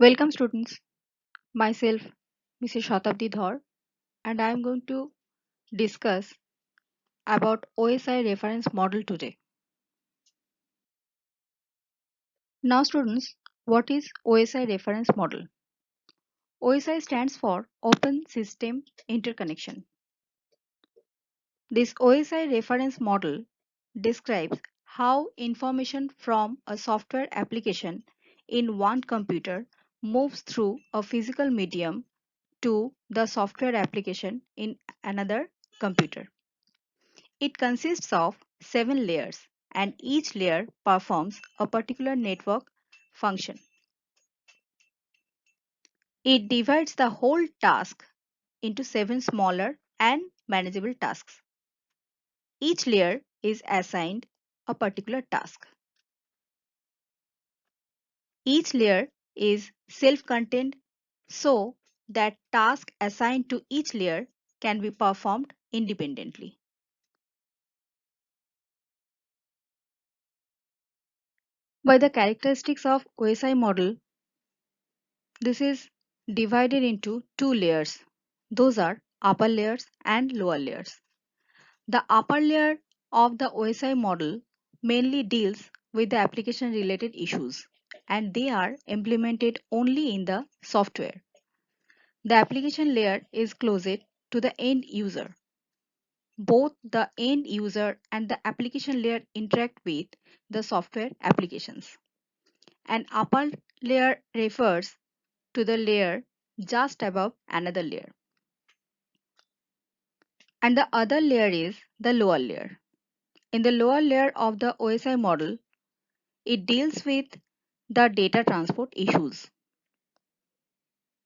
Welcome students, myself Mrs. Shatabdi Dhar and I am going to discuss about OSI reference model today. Now students, what is OSI reference model? OSI stands for Open System Interconnection. This OSI reference model describes how information from a software application in one computer moves through a physical medium to the software application in another computer. It consists of 7 layers and each layer performs a particular network function. It divides the whole task into 7 smaller and manageable tasks. Each layer is assigned a particular task. Each layer is self-contained so that tasks assigned to each layer can be performed independently. By the characteristics of OSI model, this is divided into two layers. Those are upper layers and lower layers. The upper layer of the OSI model mainly deals with the application related issues and they are implemented only in the software. The application layer is closest to the end user. Both the end user and the application layer interact with the software applications. An upper layer refers to the layer just above another layer. And the other layer is the lower layer. In the lower layer of the OSI model, it deals with the data transport issues.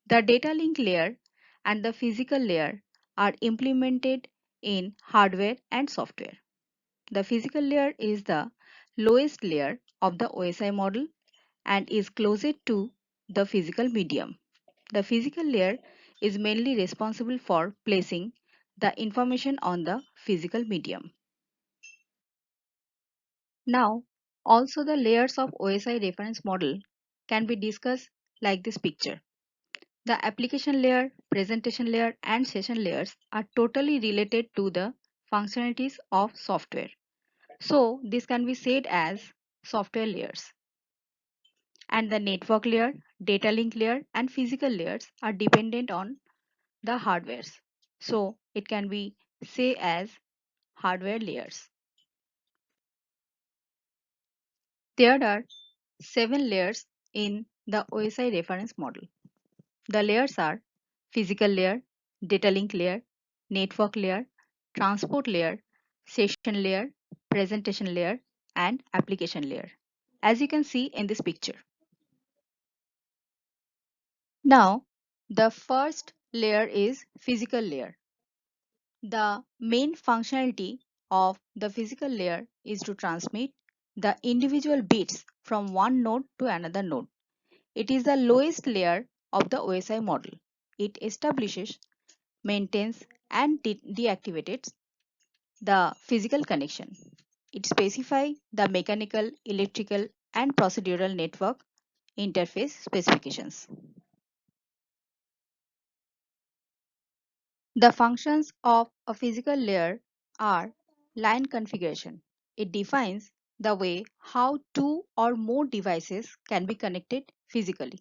The data link layer and the physical layer are implemented in hardware and software. The physical layer is the lowest layer of the OSI model and is closest to the physical medium. The physical layer is mainly responsible for placing the information on the physical medium. Now, also the layers of OSI reference model can be discussed like this picture. The application layer, presentation layer and session layers are totally related to the functionalities of software. So, this can be said as software layers. And the network layer, data link layer and physical layers are dependent on the hardwares. So, it can be say as hardware layers. There are 7 layers in the OSI reference model. The layers are physical layer, data link layer, network layer, transport layer, session layer, presentation layer, and application layer, as you can see in this picture. Now, the first layer is physical layer. The main functionality of the physical layer is to transmit the individual bits from one node to another node. It is the lowest layer of the OSI model. It establishes, maintains, and deactivates the physical connection. It specifies the mechanical, electrical, and procedural network interface specifications. The functions of a physical layer are line configuration. It defines the way how two or more devices can be connected physically.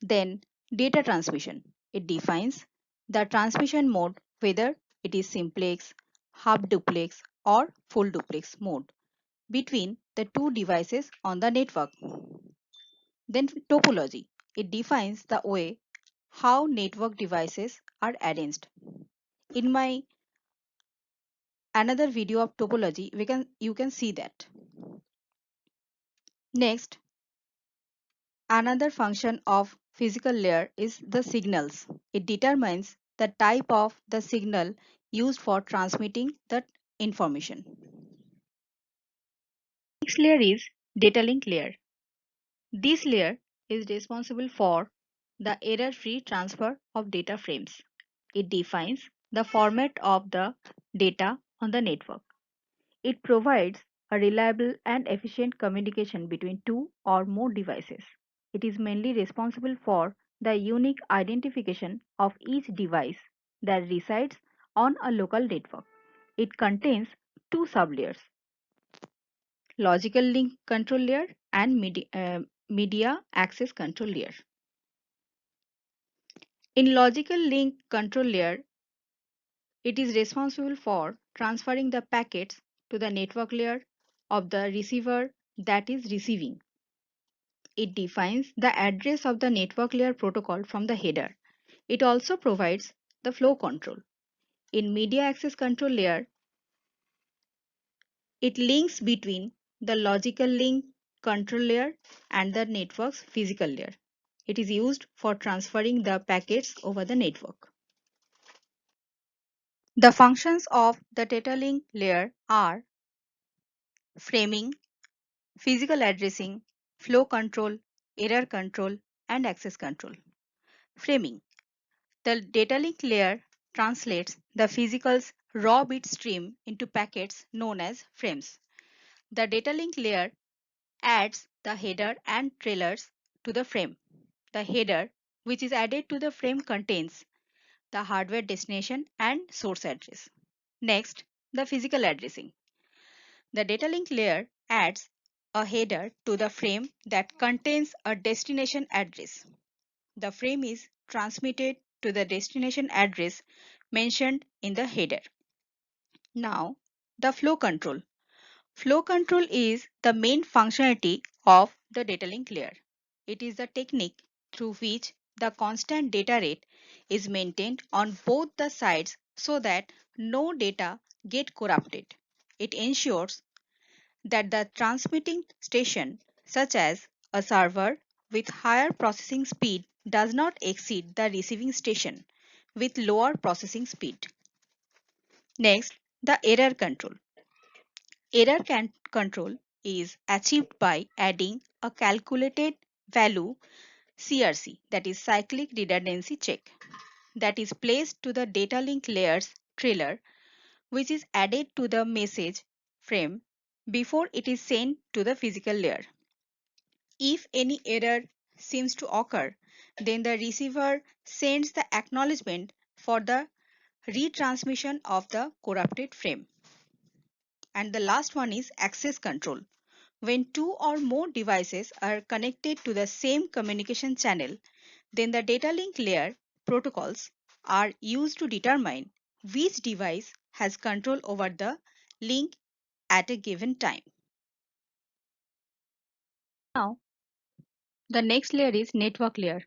Then data transmission. It defines the transmission mode, whether it is simplex, half duplex or full duplex mode between the two devices on the network. Then topology. It defines the way how network devices are arranged. In my another video of topology, you can see that. Next, another function of physical layer is the signals. It determines the type of the signal used for transmitting the information. Next layer is data link layer. This layer is responsible for the error-free transfer of data frames. It defines the format of the data on the network. It provides a reliable and efficient communication between two or more devices. It is mainly responsible for the unique identification of each device that resides on a local network. It contains two sublayers: logical link control layer and media access control layer. In logical link control layer, it is responsible for transferring the packets to the network layer of the receiver that is receiving. It defines the address of the network layer protocol from the header. It also provides the flow control. In media access control layer, it links between the logical link control layer and the network's physical layer. It is used for transferring the packets over the network. The functions of the data link layer are framing, physical addressing, flow control, error control, and access control. Framing. The data link layer translates the physical's raw bit stream into packets known as frames. The data link layer adds the header and trailers to the frame. The header, which is added to the frame, contains the hardware destination and source address. Next, the physical addressing. The data link layer adds a header to the frame that contains a destination address. The frame is transmitted to the destination address mentioned in the header. Now, the flow control. Flow control is the main functionality of the data link layer. It is the technique through which the constant data rate is maintained on both the sides so that no data get corrupted. It ensures that the transmitting station, such as a server with higher processing speed, does not exceed the receiving station with lower processing speed. Next, the error control. Control is achieved by adding a calculated value CRC, that is cyclic redundancy check, that is placed to the data link layer's trailer, which is added to the message frame before it is sent to the physical layer. If any error seems to occur, then the receiver sends the acknowledgement for the retransmission of the corrupted frame. And the last one is access control. When two or more devices are connected to the same communication channel, then the data link layer protocols are used to determine which device has control over the link at a given time. Now, the next layer is network layer.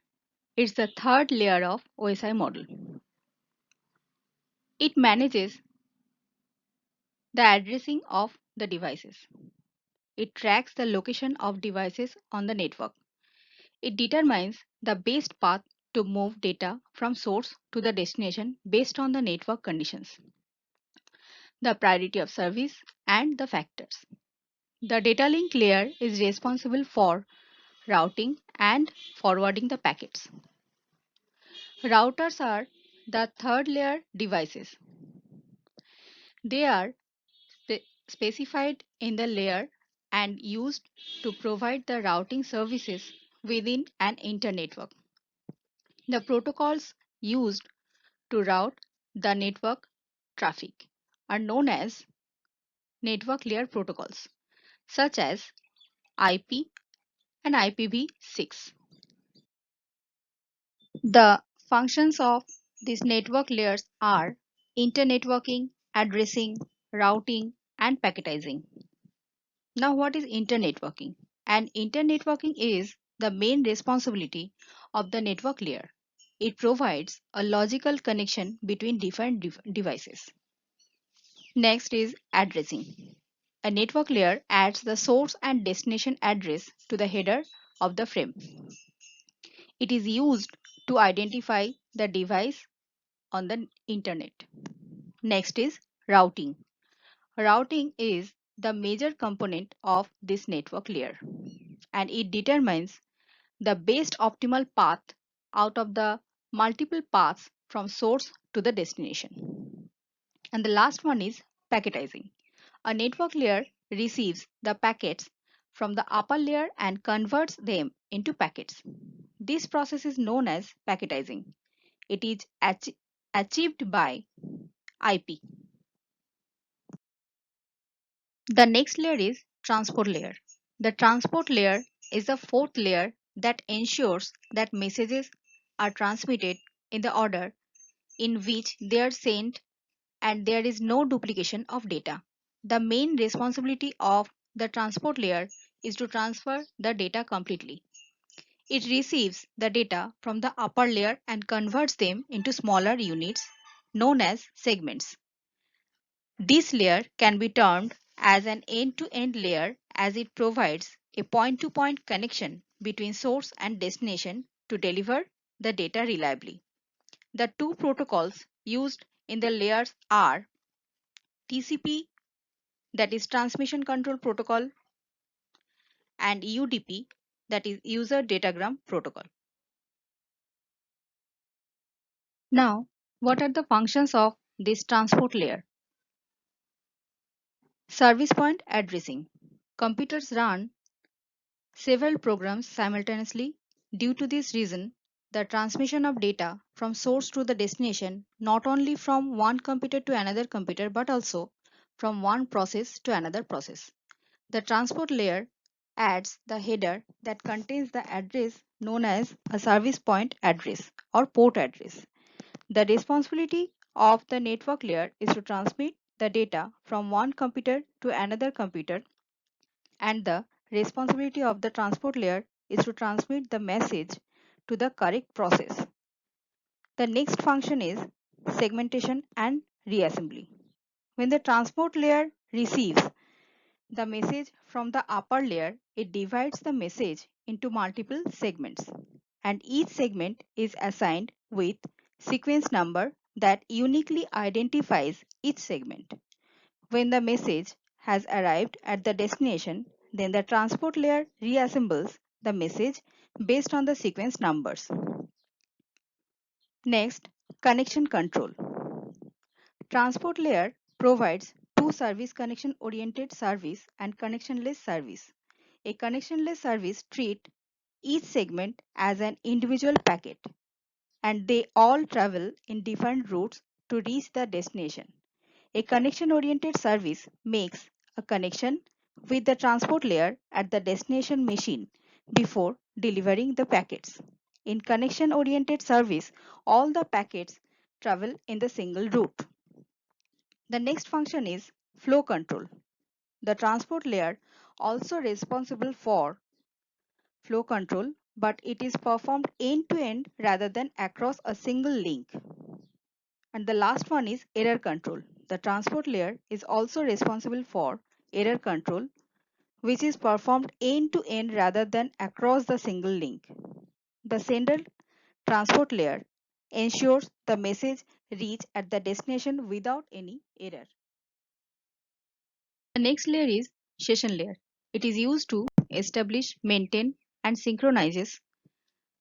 It's the third layer of OSI model. It manages the addressing of the devices. It tracks the location of devices on the network. It determines the best path to move data from source to the destination based on the network conditions, the priority of service, and the factors. The data link layer is responsible for routing and forwarding the packets. Routers are the third layer devices. They are specified in the layer and used to provide the routing services within an internetwork. The protocols used to route the network traffic are known as network layer protocols, such as IP and IPv6. The functions of these network layers are internetworking, addressing, routing, and packetizing. Now, what is internetworking? And internetworking is the main responsibility of the network layer. It provides a logical connection between different devices. Next is addressing. A network layer adds the source and destination address to the header of the frame. It is used to identify the device on the internet. Next is routing. Routing is the major component of this network layer, and it determines the best optimal path out of the multiple paths from source to the destination. And the last one is packetizing. A network layer receives the packets from the upper layer and converts them into packets. This process is known as packetizing. It is achieved by IP. The next layer is transport layer. The transport layer is the fourth layer that ensures that messages are transmitted in the order in which they are sent and there is no duplication of data. The main responsibility of the transport layer is to transfer the data completely. It receives the data from the upper layer and converts them into smaller units known as segments. This layer can be termed as an end-to-end layer as it provides a point-to-point connection between source and destination to deliver the data reliably. The two protocols used in the layers are TCP, that is Transmission Control Protocol, and UDP, that is User Datagram Protocol. Now, what are the functions of this transport layer? Service point addressing. Computers run several programs simultaneously. Due to this reason, the transmission of data from source to the destination not only from one computer to another computer but also from one process to another process. The transport layer adds the header that contains the address known as a service point address or port address. The responsibility of the network layer is to transmit the data from one computer to another computer, and the responsibility of the transport layer is to transmit the message to the correct process. The next function is segmentation and reassembly. When the transport layer receives the message from the upper layer, it divides the message into multiple segments, and each segment is assigned with sequence number that uniquely identifies each segment. When the message has arrived at the destination, then the transport layer reassembles the message based on the sequence numbers. Next, connection control. Transport layer provides two service: connection oriented service and connectionless service. A connectionless service treats each segment as an individual packet, and they all travel in different routes to reach the destination. A connection-oriented service makes a connection with the transport layer at the destination machine before delivering the packets. In connection-oriented service, all the packets travel in the single route. The next function is flow control. The transport layer also responsible for flow control, but it is performed end-to-end rather than across a single link. And the last one is error control. The transport layer is also responsible for error control, which is performed end to end rather than across the single link. The sender transport layer ensures the message reach at the destination without any error. The next layer is session layer. It is used to establish, maintain, and synchronizes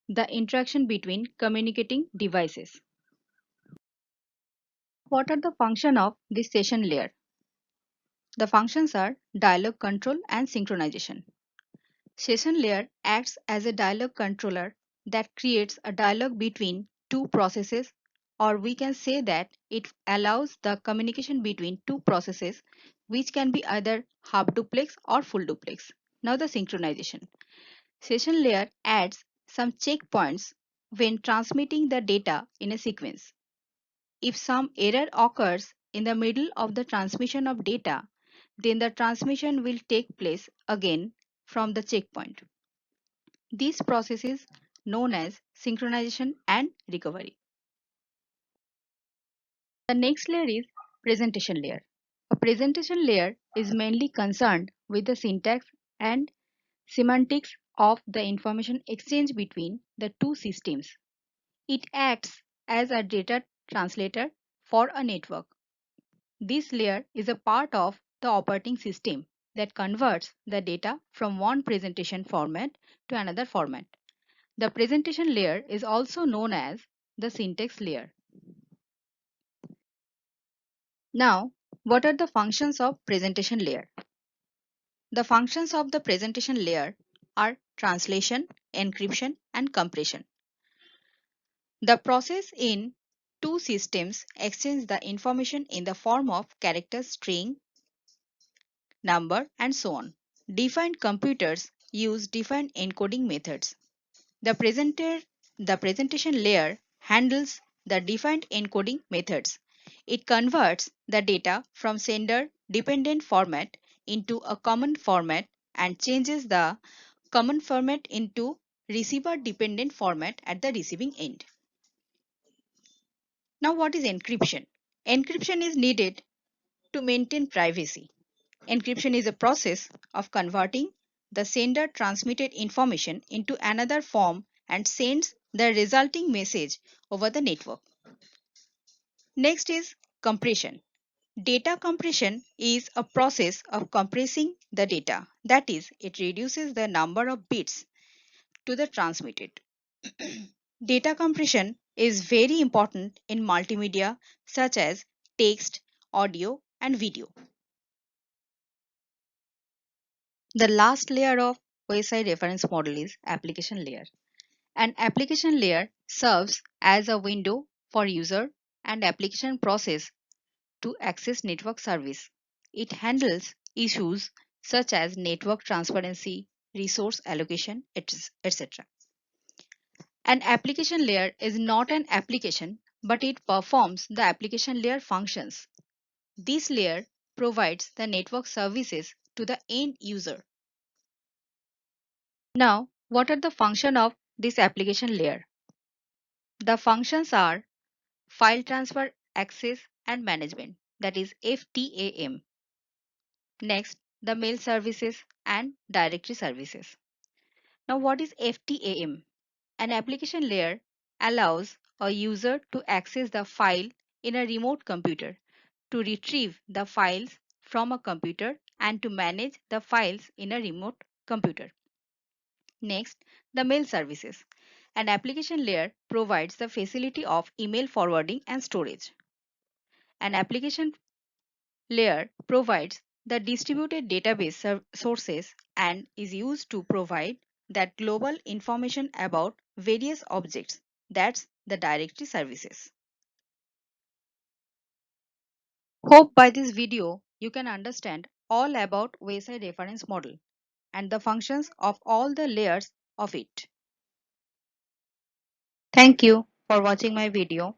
the interaction between communicating devices. What are the functions of this session layer? The functions are dialog control and synchronization. Session layer acts as a dialog controller that creates a dialogue between two processes, or we can say that it allows the communication between two processes, which can be either half duplex or full duplex. Now the synchronization. Session layer adds some checkpoints when transmitting the data in a sequence. If some error occurs in the middle of the transmission of data, then the transmission will take place again from the checkpoint. This process is known as synchronization and recovery. The next layer is presentation layer. A presentation layer is mainly concerned with the syntax and semantics of the information exchange between the two systems. It acts as a data translator for a network. This layer is a part of the operating system that converts the data from one presentation format to another format. The presentation layer is also known as the syntax layer. Now, what are the functions of presentation layer? The functions of the presentation layer are translation, encryption, and compression. The process in two systems exchange the information in the form of character, string, number, and so on. Defined computers use defined encoding methods. The the presentation layer handles the defined encoding methods. It converts the data from sender dependent format into a common format and changes the common format into receiver dependent format at the receiving end. Now, what is encryption? Encryption is needed to maintain privacy. Encryption is a process of converting the sender transmitted information into another form and sends the resulting message over the network. Next is compression. Data compression is a process of compressing the data. That is, it reduces the number of bits to the transmitted. Data compression is very important in multimedia such as text, audio, and video. The last layer of OSI reference model is application layer. An application layer serves as a window for user and application process to access network service. It handles issues such as network transparency, resource allocation, etc. An application layer is not an application, but it performs the application layer functions. This layer provides the network services to the end user. Now, what are the functions of this application layer? The functions are file transfer, access, and management, that is FTAM. Next, the mail services and directory services. Now, what is FTAM? An application layer allows a user to access the file in a remote computer, to retrieve the files from a computer, and to manage the files in a remote computer. Next, the mail services. An application layer provides the facility of email forwarding and storage. An application layer provides the distributed database sources and is used to provide that global information about various objects. That's the directory services. Hope by this video you can understand all about OSI reference model and the functions of all the layers of it. Thank you for watching my video.